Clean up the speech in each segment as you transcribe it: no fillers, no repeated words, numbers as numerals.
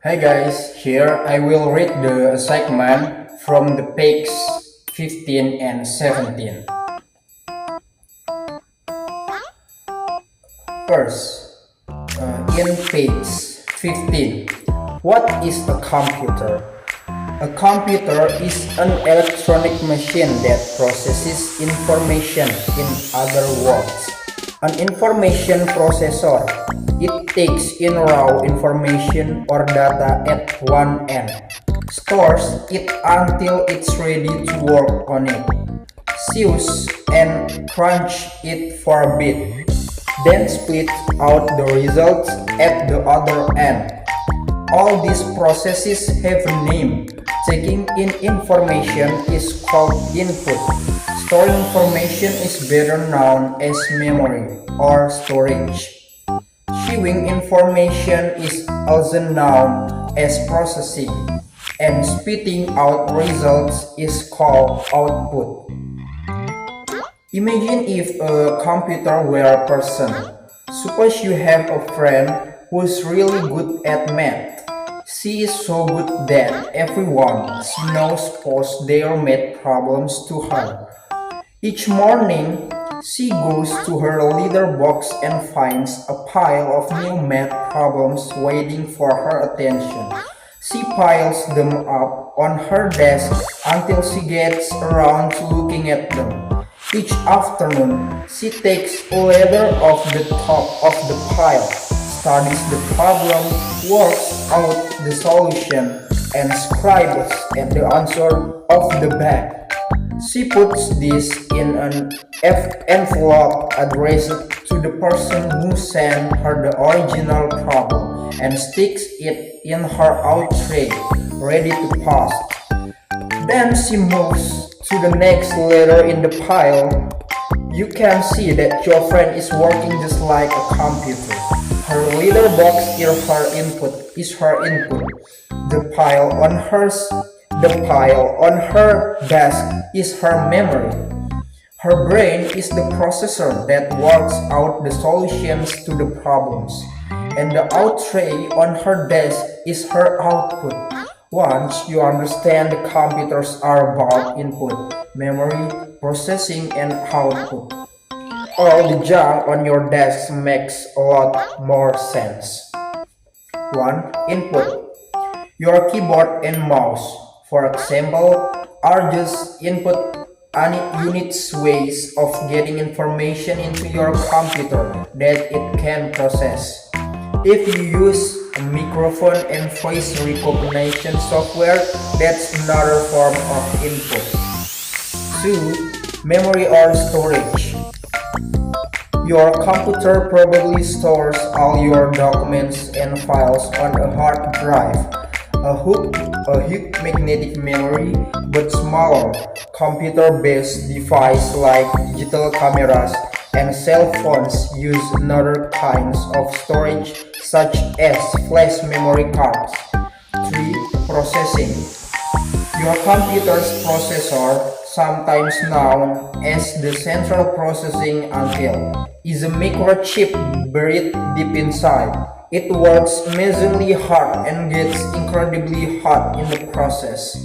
Hi guys, here I will read the assignment from the page 15 and 17. First, in page 15, what is a computer? A computer is an electronic machine that processes information. In other words, an information processor. It takes in raw information or data at one end, stores it until it's ready to work on it, sews and crunch it for a bit, then splits out the results at the other end. All these processes have a name. Taking in information is called input. Storing information is better known as memory or storage. Viewing information is also known as processing, and spitting out results is called output. Imagine if a computer were a person. Suppose you have a friend who's really good at math. She is so good that everyone she knows posts their math problems to her. Each morning, she goes to her letter box and finds a pile of new math problems waiting for her attention. She piles them up on her desk until she gets around to looking at them. Each afternoon, she takes a letter off the top of the pile, studies the problem, works out the solution, and scribbles at the answer of the back. She puts this in an envelope addressed to the person who sent her the original problem and sticks it in her out tray, ready to post. Then she moves to the next letter in the pile. You can see that your friend is working just like a computer. Her letter box is her input. The pile on her desk is her memory. Her brain is the processor that works out the solutions to the problems. And the out tray on her desk is her output. Once you understand the computers are about input, memory, processing, and output, all the junk on your desk makes a lot more sense. 1. Input. Your keyboard and mouse, for example, are just input units ways of getting information into your computer that it can process. If you use a microphone and voice recognition software, that's another form of input. 2. Memory or storage. Your computer probably stores all your documents and files on a hard drive. A huge magnetic memory, but smaller, computer-based devices like digital cameras and cell phones use other kinds of storage such as flash memory cards. 3. Processing. Your computer's processor, sometimes known as the central processing unit, is a microchip buried deep inside. It works amazingly hard and gets incredibly hot in the process.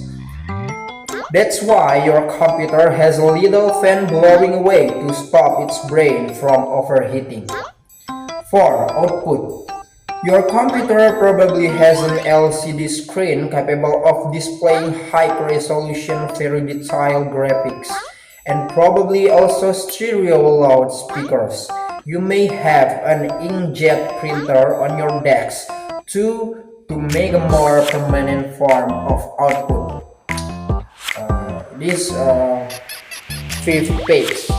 That's why your computer has a little fan blowing away to stop its brain from overheating. 4. Output. Your computer probably has an LCD screen capable of displaying high-resolution, very detailed graphics, and probably also stereo loudspeakers. You may have an inkjet printer on your desk to make a more permanent form of output. This 5th page,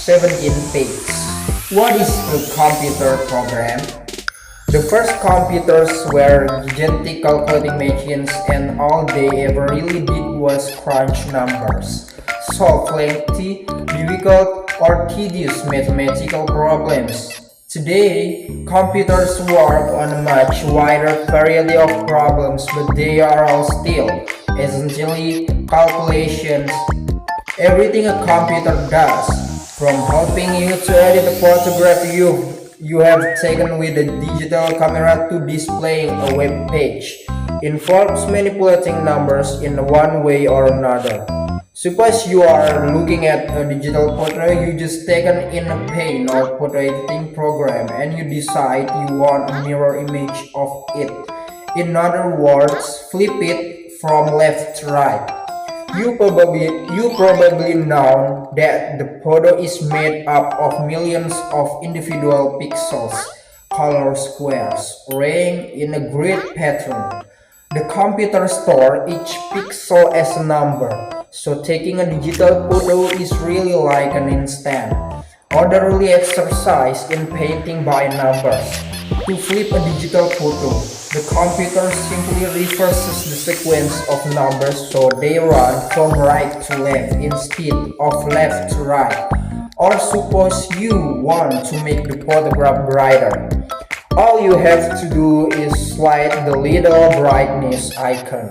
17th page. What is a computer program? The first computers were gigantic calculating machines, and all they ever really did was crunch numbers, solve lengthy, difficult, or tedious mathematical problems. Today, computers work on a much wider variety of problems, but they are all still essentially calculations. Everything a computer does, from helping you to edit a photograph you have taken with a digital camera to displaying a web page involves manipulating numbers in one way or another. Suppose you are looking at a digital photo you just taken in a Paint or photo editing program and you decide you want a mirror image of it. In other words, flip it from left to right. You probably know that the photo is made up of millions of individual pixels, color squares, arrayed in a grid pattern. The computer stores each pixel as a number, so taking a digital photo is really like an instant, orderly exercise in painting by numbers. To flip a digital photo, the computer simply reverses the sequence of numbers so they run from right to left instead of left to right. Or suppose you want to make the photograph brighter. All you have to do is slide the little brightness icon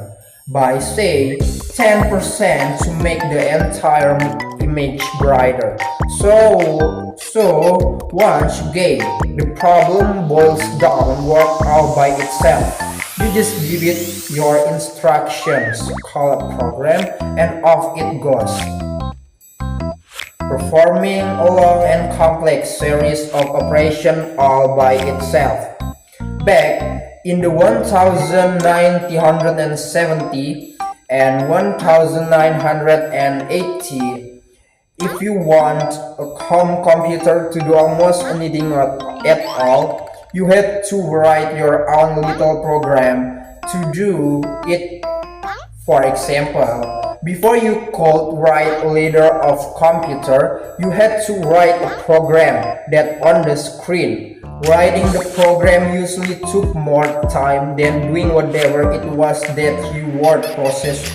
by say 10% to make the entire image brighter. So once again, the problem boils down work out by itself. You just give it your instructions, call a program, and off it goes, performing a long and complex series of operations all by itself. Back in the 1970 and 1980, if you want a home computer to do almost anything at all, you had to write your own little program to do it. For example, before you could write a letter of computer, you had to write a program that on the screen. Writing the program usually took more time than doing whatever it was that you word processed